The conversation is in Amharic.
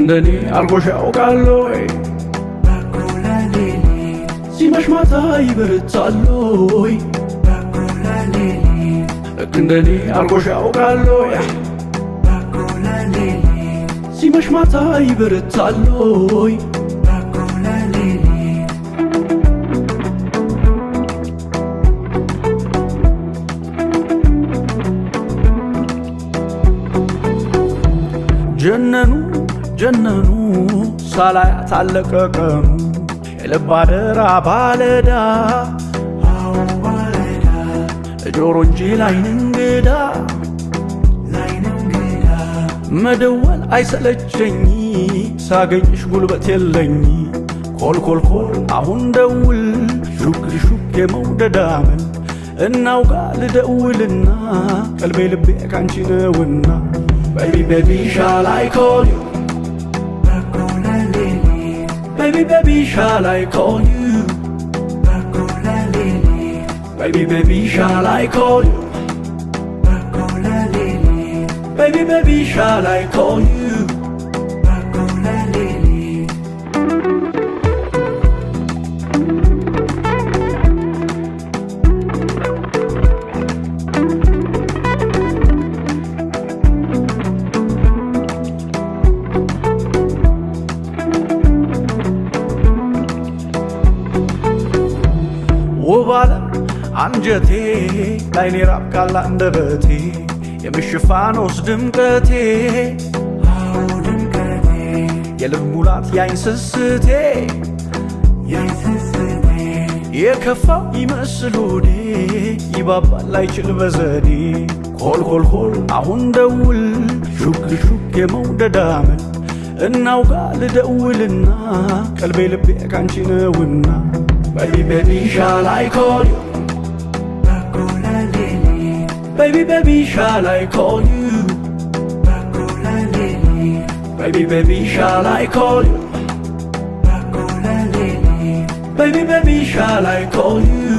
እንደኔ አርጎሽ ያውቃሎይ ሲመሽ ማታ ይበረታሎይ ልክ እንደኔ አርጎሽ ያውቃሎይ ሲመሽ ማታ ይበረታሎይ ጀነኑ ጀነኑ ሳላያት አለቀ ቀኑ የልብ አደራ ባለዳ ጆሮ እንጂ ላይን እንግዳ መደወል አይሰለቸኝ ሳገኝሽ ጉልበት የለኝ ኮልኮልኮል አሁን ደውል ሹክ ሹክ የመውደድ አመል እናውጋ ልደውልና ቀልቤ ልቤ ካንቺ ነውና Baby, baby, shall I call you? Baby, baby, shall I call you? Baby, baby, shall I call you? Baby, baby, shall I call you? ውባለም አንጀቴ ላይኔ ራብ ካላ እንደበቴ የምሽፋኖስ ድምቀቴ የልብ ሙላት ያይን ስስቴ የከፋው ይመስል ሆዴ ይባባል አይችል በዘዴ ኮልኮልኮል አሁን ደውል ሹክ ሹክ የመውደድ አመል እናውጋ ልደውልና ቀልቤ ልቤ ካንቺ ነውና Baby, baby, shall I call you? Baby, baby, shall I call you? Baby, baby, shall I call you? Baby, baby, shall I call you?